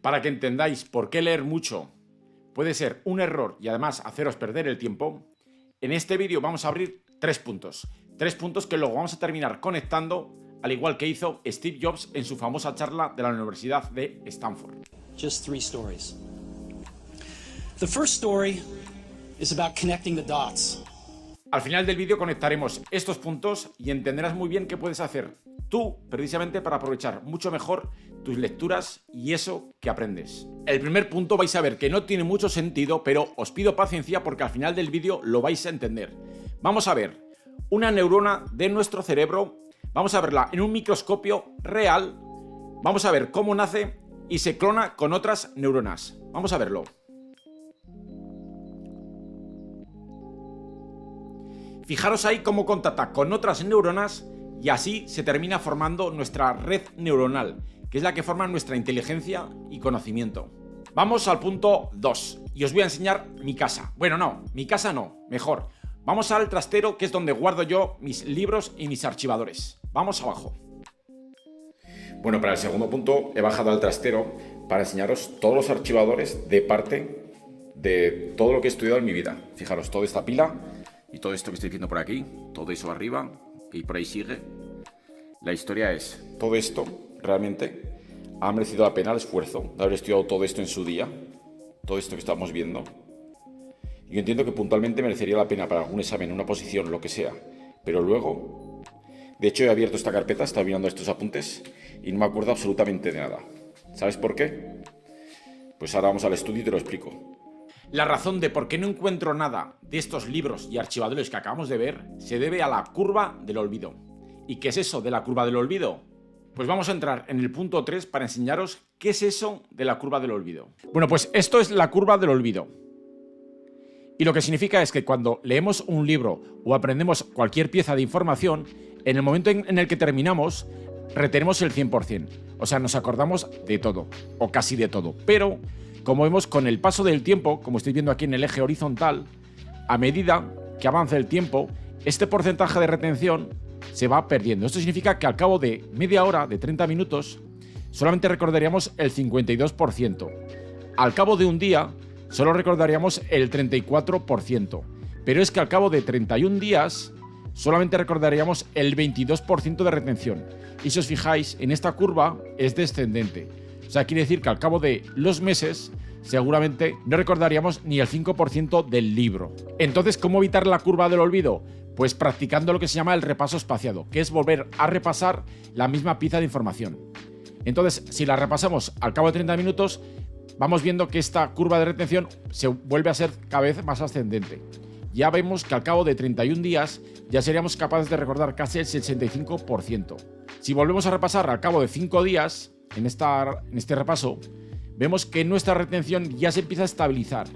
Para que entendáis por qué leer mucho puede ser un error y además haceros perder el tiempo, en este vídeo vamos a abrir 3 puntos. 3 puntos que luego vamos a terminar conectando, al igual que hizo Steve Jobs en su famosa charla de la Universidad de Stanford. Just 3 stories. The first story is about connecting the dots. Al final del vídeo conectaremos estos puntos y entenderás muy bien qué puedes hacer tú precisamente para aprovechar mucho mejor tus lecturas y eso que aprendes. El primer punto vais a ver que no tiene mucho sentido, pero os pido paciencia porque al final del vídeo lo vais a entender. Vamos a ver una neurona de nuestro cerebro, vamos a verla en un microscopio real, vamos a ver cómo nace y se clona con otras neuronas. Vamos a verlo. Fijaros ahí cómo contacta con otras neuronas y así se termina formando nuestra red neuronal, que es la que forma nuestra inteligencia y conocimiento. Vamos al punto 2 y os voy a enseñar mi casa. Bueno, no, mi casa no, mejor. Vamos al trastero, que es donde guardo yo mis libros y mis archivadores. Vamos abajo. Bueno, para el segundo punto he bajado al trastero para enseñaros todos los archivadores de parte de todo lo que he estudiado en mi vida. Fijaros, toda esta pila y todo esto que estoy viendo por aquí, todo eso arriba y por ahí sigue. La historia es, todo esto realmente ha merecido la pena el esfuerzo de haber estudiado todo esto en su día, todo esto que estamos viendo. Y yo entiendo que puntualmente merecería la pena para algún examen, una posición, lo que sea. Pero luego, de hecho he abierto esta carpeta, estaba mirando estos apuntes y no me acuerdo absolutamente de nada. ¿Sabes por qué? Pues ahora vamos al estudio y te lo explico. La razón de por qué no encuentro nada de estos libros y archivadores que acabamos de ver se debe a la curva del olvido. ¿Y qué es eso de la curva del olvido? Pues vamos a entrar en el punto 3 para enseñaros qué es eso de la curva del olvido. Bueno, pues esto es la curva del olvido. Y lo que significa es que cuando leemos un libro o aprendemos cualquier pieza de información, en el momento en el que terminamos, retenemos el 100%. O sea, nos acordamos de todo, o casi de todo. Pero, como vemos, con el paso del tiempo, como estáis viendo aquí en el eje horizontal, a medida que avanza el tiempo, este porcentaje de retención se va perdiendo. Esto significa que al cabo de media hora, de 30 minutos, solamente recordaríamos el 52%. Al cabo de un día, solo recordaríamos el 34%. Pero es que al cabo de 31 días, solamente recordaríamos el 22% de retención. Y si os fijáis, en esta curva es descendente. O sea, quiere decir que al cabo de los meses, seguramente no recordaríamos ni el 5% del libro. Entonces, ¿cómo evitar la curva del olvido? Pues practicando lo que se llama el repaso espaciado, que es volver a repasar la misma pieza de información. Entonces, si la repasamos al cabo de 30 minutos, vamos viendo que esta curva de retención se vuelve a ser cada vez más ascendente. Ya vemos que al cabo de 31 días ya seríamos capaces de recordar casi el 65%. Si volvemos a repasar al cabo de 5 días, en este repaso, vemos que nuestra retención ya se empieza a estabilizar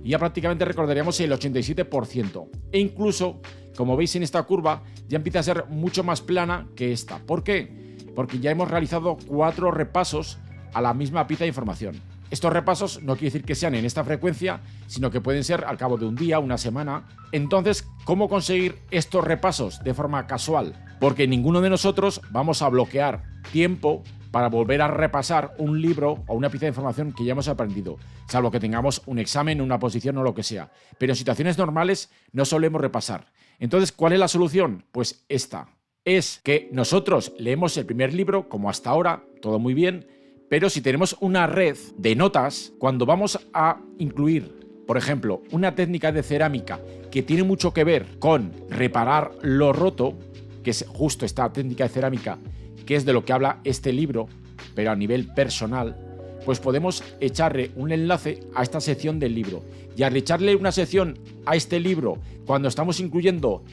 y ya prácticamente recordaríamos el 87%. E incluso, como veis en esta curva, ya empieza a ser mucho más plana que esta. ¿Por qué? Porque ya hemos realizado 4 repasos a la misma pieza de información. Estos repasos no quiere decir que sean en esta frecuencia, sino que pueden ser al cabo de un día, una semana. Entonces, ¿cómo conseguir estos repasos de forma casual? Porque ninguno de nosotros vamos a bloquear tiempo para volver a repasar un libro o una pieza de información que ya hemos aprendido, salvo que tengamos un examen, una posición o lo que sea. Pero en situaciones normales no solemos repasar. Entonces, ¿cuál es la solución? Pues esta. Es que nosotros leemos el primer libro, como hasta ahora, todo muy bien, pero si tenemos una red de notas, cuando vamos a incluir, por ejemplo, una técnica de cerámica que tiene mucho que ver con reparar lo roto, que es justo esta técnica de cerámica, que es de lo que habla este libro, pero a nivel personal, pues podemos echarle un enlace a esta sección del libro. Y al echarle una sección a este libro, cuando estamos incluyendo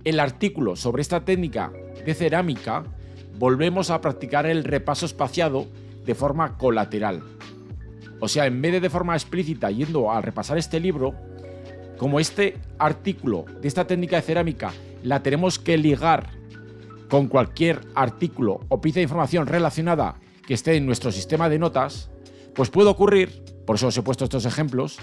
el artículo sobre esta técnica de cerámica, volvemos a practicar el repaso espaciado de forma colateral. O sea, en vez de forma explícita yendo a repasar este libro, como este artículo de esta técnica de cerámica la tenemos que ligar con cualquier artículo o pieza de información relacionada que esté en nuestro sistema de notas, pues puede ocurrir, por eso os he puesto estos ejemplos,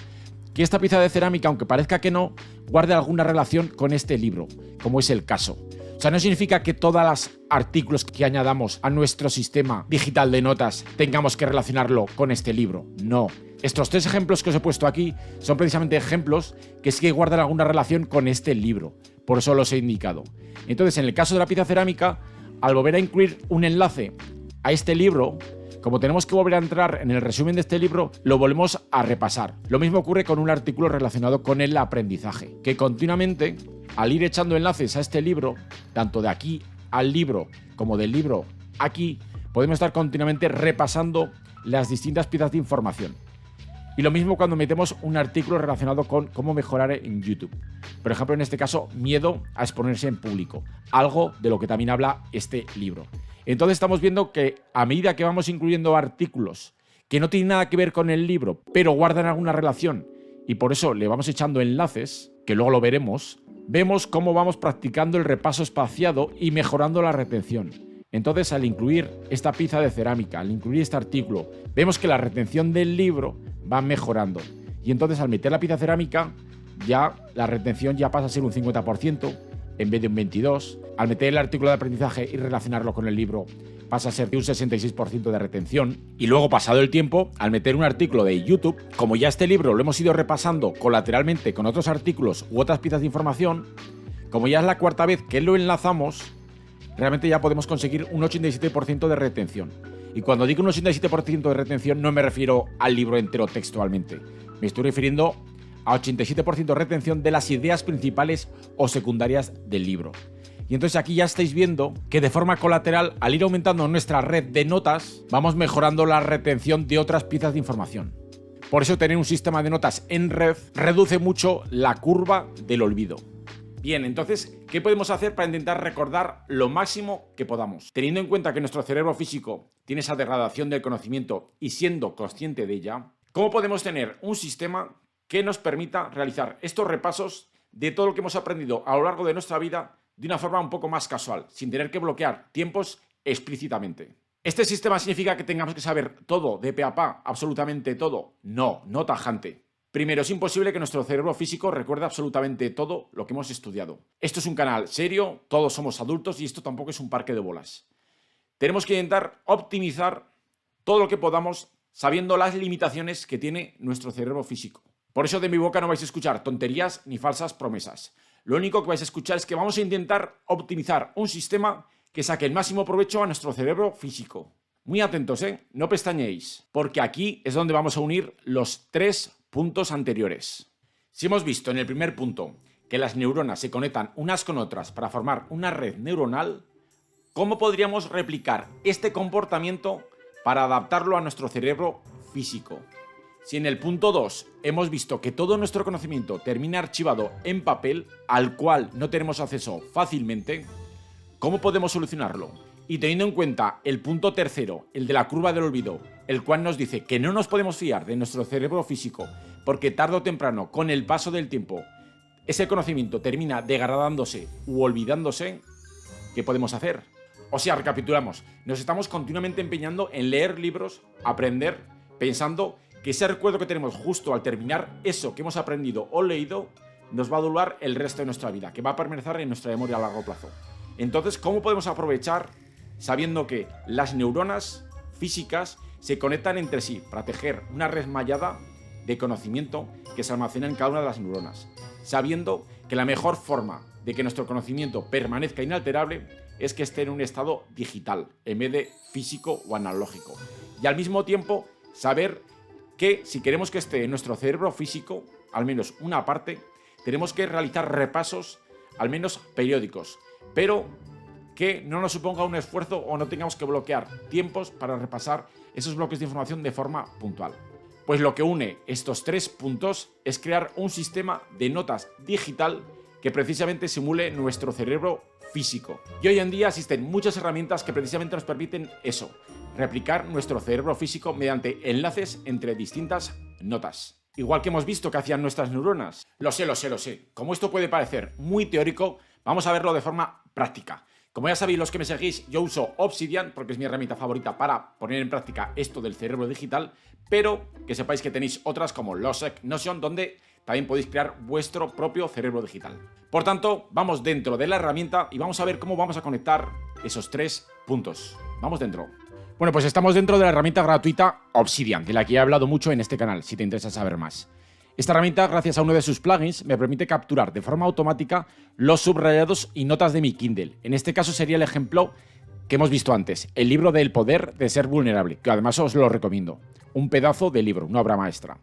que esta pieza de cerámica, aunque parezca que no, guarde alguna relación con este libro, como es el caso. O sea, no significa que todos los artículos que añadamos a nuestro sistema digital de notas tengamos que relacionarlo con este libro. No. Estos 3 ejemplos que os he puesto aquí son precisamente ejemplos que sí que guardan alguna relación con este libro. Por eso los he indicado. Entonces, en el caso de la pieza cerámica, al volver a incluir un enlace a este libro, como tenemos que volver a entrar en el resumen de este libro, lo volvemos a repasar. Lo mismo ocurre con un artículo relacionado con el aprendizaje, que continuamente, al ir echando enlaces a este libro, tanto de aquí al libro como del libro aquí, podemos estar continuamente repasando las distintas piezas de información. Y lo mismo cuando metemos un artículo relacionado con cómo mejorar en YouTube. Por ejemplo, en este caso, miedo a exponerse en público. Algo de lo que también habla este libro. Entonces estamos viendo que a medida que vamos incluyendo artículos que no tienen nada que ver con el libro, pero guardan alguna relación, y por eso le vamos echando enlaces, que luego lo veremos, vemos cómo vamos practicando el repaso espaciado y mejorando la retención. Entonces, al incluir esta pieza de cerámica, al incluir este artículo, vemos que la retención del libro va mejorando. Y entonces, al meter la pieza cerámica, ya la retención ya pasa a ser un 50% en vez de un 22%. Al meter el artículo de aprendizaje y relacionarlo con el libro, pasa a ser de un 66% de retención. Y luego, pasado el tiempo, al meter un artículo de YouTube, como ya este libro lo hemos ido repasando colateralmente con otros artículos u otras piezas de información, como ya es la 4ª vez que lo enlazamos, realmente ya podemos conseguir un 87% de retención. Y cuando digo un 87% de retención no me refiero al libro entero textualmente. Me estoy refiriendo a 87% de retención de las ideas principales o secundarias del libro. Y entonces aquí ya estáis viendo que de forma colateral, al ir aumentando nuestra red de notas, vamos mejorando la retención de otras piezas de información. Por eso tener un sistema de notas en red reduce mucho la curva del olvido. Bien, entonces, ¿qué podemos hacer para intentar recordar lo máximo que podamos? Teniendo en cuenta que nuestro cerebro físico tiene esa degradación del conocimiento y siendo consciente de ella, ¿cómo podemos tener un sistema que nos permita realizar estos repasos de todo lo que hemos aprendido a lo largo de nuestra vida de una forma un poco más casual, sin tener que bloquear tiempos explícitamente? ¿Este sistema significa que tengamos que saber todo de pe a pa, absolutamente todo? No, no tajante. Primero, es imposible que nuestro cerebro físico recuerde absolutamente todo lo que hemos estudiado. Esto es un canal serio, todos somos adultos y esto tampoco es un parque de bolas. Tenemos que intentar optimizar todo lo que podamos sabiendo las limitaciones que tiene nuestro cerebro físico. Por eso de mi boca no vais a escuchar tonterías ni falsas promesas. Lo único que vais a escuchar es que vamos a intentar optimizar un sistema que saque el máximo provecho a nuestro cerebro físico. Muy atentos, no pestañéis, porque aquí es donde vamos a unir los 3 puntos anteriores. Si hemos visto en el primer punto que las neuronas se conectan unas con otras para formar una red neuronal, ¿cómo podríamos replicar este comportamiento para adaptarlo a nuestro cerebro físico? Si en el punto 2 hemos visto que todo nuestro conocimiento termina archivado en papel, al cual no tenemos acceso fácilmente, ¿cómo podemos solucionarlo? Y teniendo en cuenta el punto 3, el de la curva del olvido, el cual nos dice que no nos podemos fiar de nuestro cerebro físico porque tarde o temprano, con el paso del tiempo, ese conocimiento termina degradándose u olvidándose, ¿qué podemos hacer? O sea, recapitulamos, nos estamos continuamente empeñando en leer libros, aprender, pensando que ese recuerdo que tenemos justo al terminar eso que hemos aprendido o leído nos va a durar el resto de nuestra vida, que va a permanecer en nuestra memoria a largo plazo. Entonces, ¿cómo podemos aprovechar sabiendo que las neuronas físicas se conectan entre sí para tejer una red mallada de conocimiento que se almacena en cada una de las neuronas, sabiendo que la mejor forma de que nuestro conocimiento permanezca inalterable es que esté en un estado digital en vez de físico o analógico? Y al mismo tiempo saber que si queremos que esté en nuestro cerebro físico, al menos una parte, tenemos que realizar repasos al menos periódicos, pero que no nos suponga un esfuerzo o no tengamos que bloquear tiempos para repasar esos bloques de información de forma puntual. Pues lo que une estos 3 puntos es crear un sistema de notas digital que precisamente simule nuestro cerebro físico. Y hoy en día existen muchas herramientas que precisamente nos permiten eso, replicar nuestro cerebro físico mediante enlaces entre distintas notas. Igual que hemos visto que hacían nuestras neuronas. Lo sé. Como esto puede parecer muy teórico, vamos a verlo de forma práctica. Como ya sabéis los que me seguís, yo uso Obsidian porque es mi herramienta favorita para poner en práctica esto del cerebro digital, pero que sepáis que tenéis otras como Losec, Notion, donde también podéis crear vuestro propio cerebro digital. Por tanto, vamos dentro de la herramienta y vamos a ver cómo vamos a conectar esos 3 puntos. Vamos dentro. Bueno, pues estamos dentro de la herramienta gratuita Obsidian, de la que he hablado mucho en este canal, si te interesa saber más. Esta herramienta, gracias a uno de sus plugins, me permite capturar de forma automática los subrayados y notas de mi Kindle. En este caso sería el ejemplo que hemos visto antes, el libro del poder de ser vulnerable, que además os lo recomiendo. Un pedazo de libro, una obra maestra.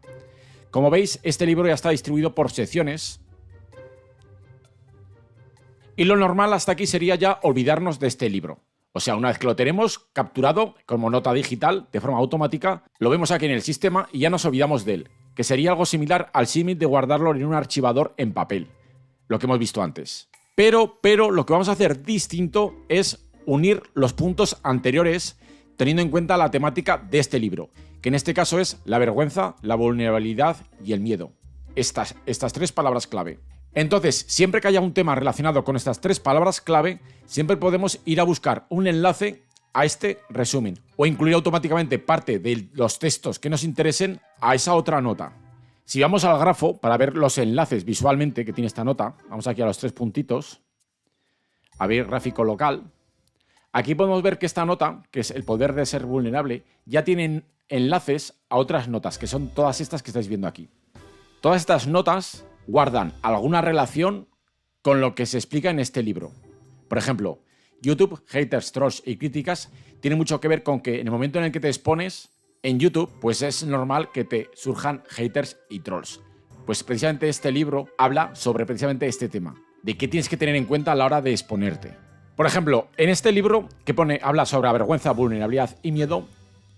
Como veis, este libro ya está distribuido por secciones. Y lo normal hasta aquí sería ya olvidarnos de este libro. O sea, una vez que lo tenemos capturado como nota digital de forma automática, lo vemos aquí en el sistema y ya nos olvidamos de él, que sería algo similar al símil de guardarlo en un archivador en papel, lo que hemos visto antes. Pero lo que vamos a hacer distinto es unir los puntos anteriores teniendo en cuenta la temática de este libro, que en este caso es la vergüenza, la vulnerabilidad y el miedo. Estas 3 palabras clave. Entonces, siempre que haya un tema relacionado con estas 3 palabras clave, siempre podemos ir a buscar un enlace a este resumen o incluir automáticamente parte de los textos que nos interesen a esa otra nota. Si vamos al grafo para ver los enlaces visualmente que tiene esta nota, vamos aquí a los 3 puntitos, a ver gráfico local. Aquí podemos ver que esta nota, que es el poder de ser vulnerable, ya tiene enlaces a otras notas, que son todas estas que estáis viendo aquí. Todas estas notas guardan alguna relación con lo que se explica en este libro. Por ejemplo, YouTube, haters, trolls y críticas tiene mucho que ver con que en el momento en el que te expones en YouTube, pues es normal que te surjan haters y trolls. Pues precisamente este libro habla sobre precisamente este tema, de qué tienes que tener en cuenta a la hora de exponerte. Por ejemplo, en este libro que habla sobre vergüenza, vulnerabilidad y miedo,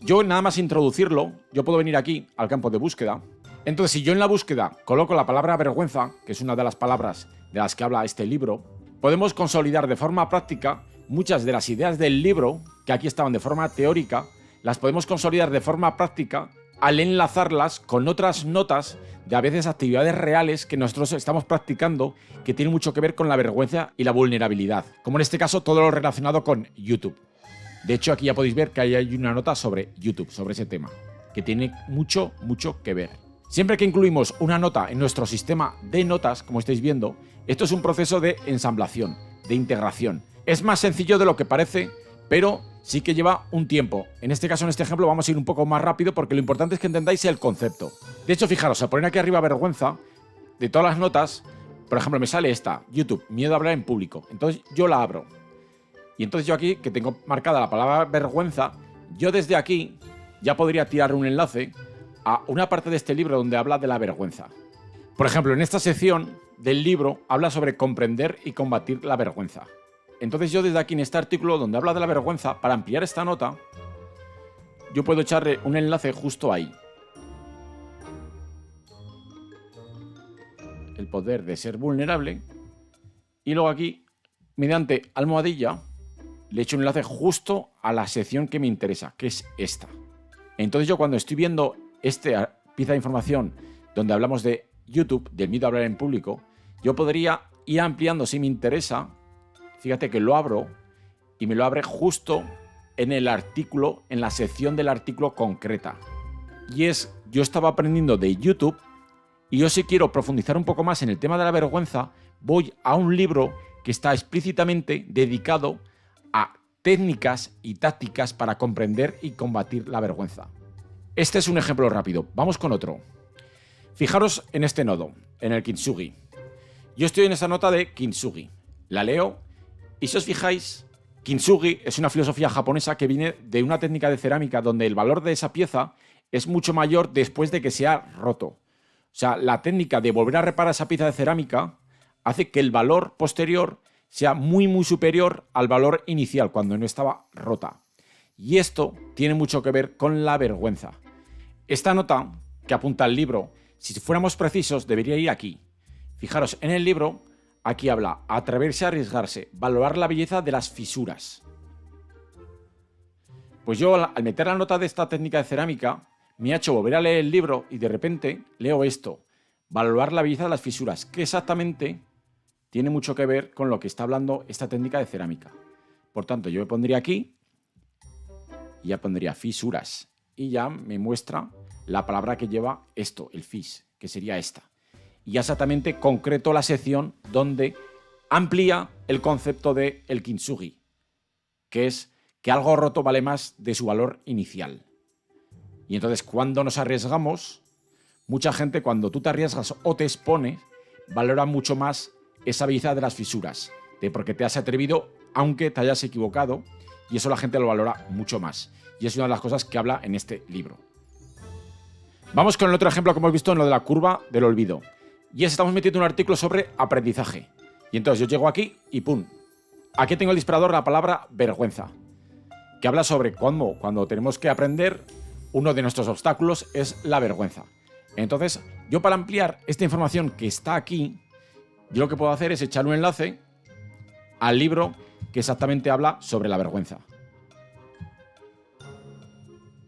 yo nada más introducirlo, yo puedo venir aquí al campo de búsqueda. Entonces, si yo en la búsqueda coloco la palabra vergüenza, que es una de las palabras de las que habla este libro, podemos consolidar de forma práctica muchas de las ideas del libro, que aquí estaban de forma teórica, las podemos consolidar de forma práctica al enlazarlas con otras notas de a veces actividades reales que nosotros estamos practicando que tienen mucho que ver con la vergüenza y la vulnerabilidad, como en este caso todo lo relacionado con YouTube. De hecho, aquí ya podéis ver que hay una nota sobre YouTube, sobre ese tema, que tiene mucho que ver. Siempre que incluimos una nota en nuestro sistema de notas, como estáis viendo, esto es un proceso de ensamblación, de integración. Es más sencillo de lo que parece, pero sí que lleva un tiempo. En este caso, en este ejemplo, vamos a ir un poco más rápido porque lo importante es que entendáis el concepto. De hecho, fijaros, al poner aquí arriba vergüenza, de todas las notas, por ejemplo, me sale esta, YouTube, miedo a hablar en público. Entonces yo la abro. Y entonces yo aquí, que tengo marcada la palabra vergüenza, yo desde aquí ya podría tirar un enlace a una parte de este libro donde habla de la vergüenza. Por ejemplo, en esta sección del libro habla sobre comprender y combatir la vergüenza. Entonces yo desde aquí en este artículo donde habla de la vergüenza, para ampliar esta nota, yo puedo echarle un enlace justo ahí. El poder de ser vulnerable. Y luego aquí, mediante almohadilla, le echo un enlace justo a la sección que me interesa, que es esta. Entonces yo cuando estoy viendo esta pieza de información donde hablamos de YouTube, del miedo a hablar en público, yo podría ir ampliando si me interesa. Fíjate que lo abro y me lo abre justo en el artículo, en la sección del artículo concreta. Y yo estaba aprendiendo de YouTube y yo si quiero profundizar un poco más en el tema de la vergüenza, voy a un libro que está explícitamente dedicado a técnicas y tácticas para comprender y combatir la vergüenza. Este es un ejemplo rápido. Vamos con otro. Fijaros en este nodo, en el Kintsugi. Yo estoy en esa nota de Kintsugi. La leo y si os fijáis, Kintsugi es una filosofía japonesa que viene de una técnica de cerámica donde el valor de esa pieza es mucho mayor después de que se ha roto. O sea, la técnica de volver a reparar esa pieza de cerámica hace que el valor posterior sea muy superior al valor inicial cuando no estaba rota. Y esto tiene mucho que ver con la vergüenza. Esta nota que apunta al libro, si fuéramos precisos, debería ir aquí. Fijaros, en el libro, aquí habla, atreverse a arriesgarse, valorar la belleza de las fisuras. Pues yo, al meter la nota de esta técnica de cerámica, me ha hecho volver a leer el libro y de repente leo esto, valorar la belleza de las fisuras, que exactamente tiene mucho que ver con lo que está hablando esta técnica de cerámica. Por tanto, yo me pondría aquí y ya pondría fisuras. Y ya me muestra la palabra que lleva esto, el fis, que sería esta. y exactamente concreto la sección donde amplía el concepto de el kintsugi, que es que algo roto vale más de su valor inicial. Y entonces cuando nos arriesgamos, mucha gente cuando tú te arriesgas o te expones, valora mucho más esa belleza de las fisuras, de porque te has atrevido aunque te hayas equivocado, y eso la gente lo valora mucho más. Y es una de las cosas que habla en este libro. Vamos con el otro ejemplo que hemos visto en lo de la curva del olvido. Y es estamos metiendo un artículo sobre aprendizaje. Y entonces yo llego aquí y ¡pum! Aquí tengo el disparador la palabra vergüenza, que habla sobre cómo cuando tenemos que aprender, uno de nuestros obstáculos es la vergüenza. Entonces, yo para ampliar esta información que está aquí, yo lo que puedo hacer es echar un enlace al libro que exactamente habla sobre la vergüenza.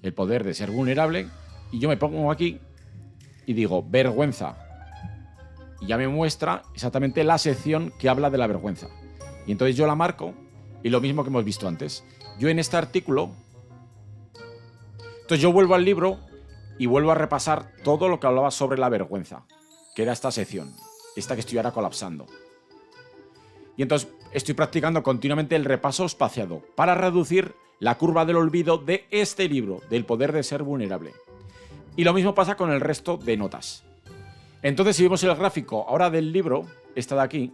El poder de ser vulnerable, y yo me pongo aquí y digo vergüenza. Y ya me muestra exactamente la sección que habla de la vergüenza. Y entonces yo la marco y lo mismo que hemos visto antes. Yo en este artículo, entonces yo vuelvo al libro y vuelvo a repasar todo lo que hablaba sobre la vergüenza, que era esta sección, esta que estoy ahora colapsando. Y entonces estoy practicando continuamente el repaso espaciado para reducir la curva del olvido de este libro, del poder de ser vulnerable. Y lo mismo pasa con el resto de notas. Entonces, si vemos el gráfico ahora del libro, está de aquí,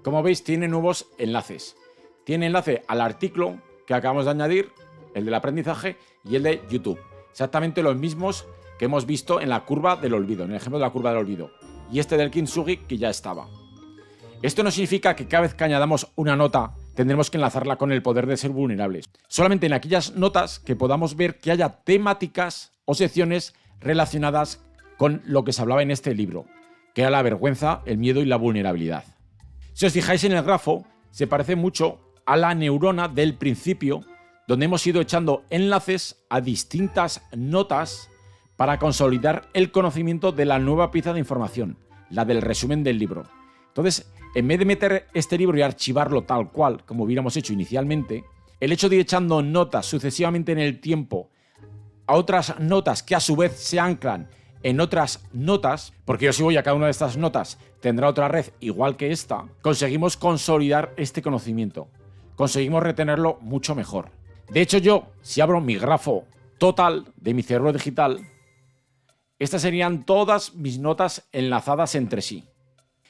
como veis tiene nuevos enlaces. Tiene enlace al artículo que acabamos de añadir, el del aprendizaje, y el de YouTube. Exactamente los mismos que hemos visto en la curva del olvido, en el ejemplo de la curva del olvido. Y este del kintsugi que ya estaba. Esto no significa que cada vez que añadamos una nota tendremos que enlazarla con el poder de ser vulnerables. Solamente en aquellas notas que podamos ver que haya temáticas o secciones relacionadas con lo que se hablaba en este libro, que era la vergüenza, el miedo y la vulnerabilidad. Si os fijáis en el grafo, se parece mucho a la neurona del principio, donde hemos ido echando enlaces a distintas notas para consolidar el conocimiento de la nueva pieza de información, la del resumen del libro. Entonces, en vez de meter este libro y archivarlo tal cual, como hubiéramos hecho inicialmente, el hecho de ir echando notas sucesivamente en el tiempo a otras notas que a su vez se anclan en otras notas, porque yo si voy a cada una de estas notas tendrá otra red igual que esta, conseguimos consolidar este conocimiento, conseguimos retenerlo mucho mejor. De hecho yo, si abro mi grafo total de mi cerebro digital, estas serían todas mis notas enlazadas entre sí.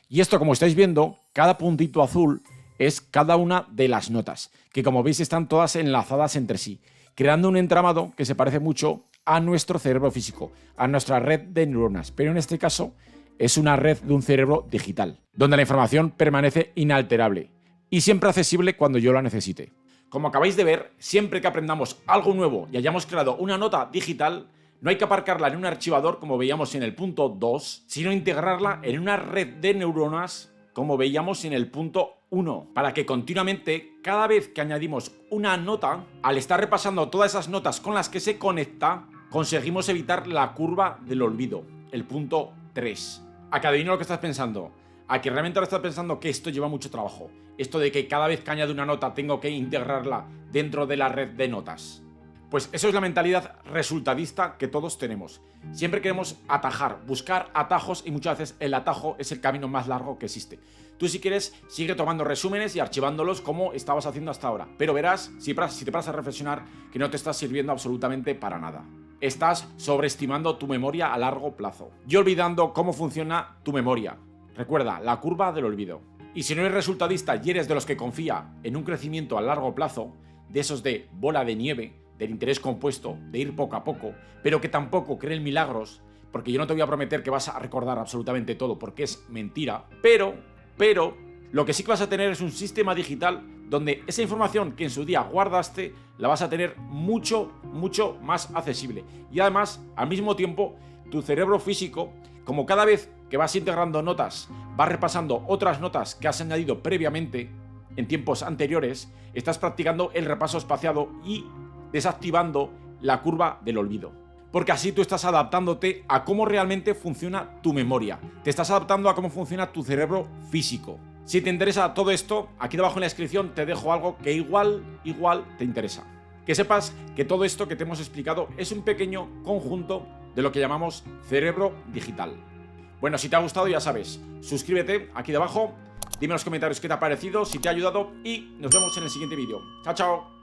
Y esto, como estáis viendo, cada puntito azul es cada una de las notas, que como veis están todas enlazadas entre sí, creando un entramado que se parece mucho a nuestro cerebro físico, a nuestra red de neuronas, pero en este caso es una red de un cerebro digital, donde la información permanece inalterable y siempre accesible cuando yo la necesite. Como acabáis de ver, siempre que aprendamos algo nuevo y hayamos creado una nota digital, no hay que aparcarla en un archivador como veíamos en el punto 2, sino integrarla en una red de neuronas como veíamos en el punto 1, para que continuamente, cada vez que añadimos una nota, al estar repasando todas esas notas con las que se conecta, conseguimos evitar la curva del olvido, el punto 3. A que adivino lo que estás pensando, a que realmente ahora estás pensando que esto lleva mucho trabajo, esto de que cada vez que añado una nota tengo que integrarla dentro de la red de notas. Pues eso es la mentalidad resultadista que todos tenemos. Siempre queremos atajar, buscar atajos y muchas veces el atajo es el camino más largo que existe. Tú si quieres sigue tomando resúmenes y archivándolos como estabas haciendo hasta ahora, pero verás, si te paras a reflexionar, que no te estás sirviendo absolutamente para nada. Estás sobreestimando tu memoria a largo plazo y olvidando cómo funciona tu memoria. Recuerda, la curva del olvido. Y si no eres resultadista y eres de los que confía en un crecimiento a largo plazo, de esos de bola de nieve, del interés compuesto, de ir poco a poco, pero que tampoco creen milagros, porque yo no te voy a prometer que vas a recordar absolutamente todo, porque es mentira, pero lo que sí que vas a tener es un sistema digital donde esa información que en su día guardaste la vas a tener mucho más accesible. Y además, al mismo tiempo, tu cerebro físico, como cada vez que vas integrando notas, vas repasando otras notas que has añadido previamente en tiempos anteriores, estás practicando el repaso espaciado y desactivando la curva del olvido. Porque así tú estás adaptándote a cómo realmente funciona tu memoria. Te estás adaptando a cómo funciona tu cerebro físico. Si te interesa todo esto, aquí debajo en la descripción te dejo algo que igual te interesa. Que sepas que todo esto que te hemos explicado es un pequeño conjunto de lo que llamamos cerebro digital. Bueno, si te ha gustado, ya sabes, suscríbete aquí debajo, dime en los comentarios qué te ha parecido, si te ha ayudado y nos vemos en el siguiente vídeo. Chao, chao.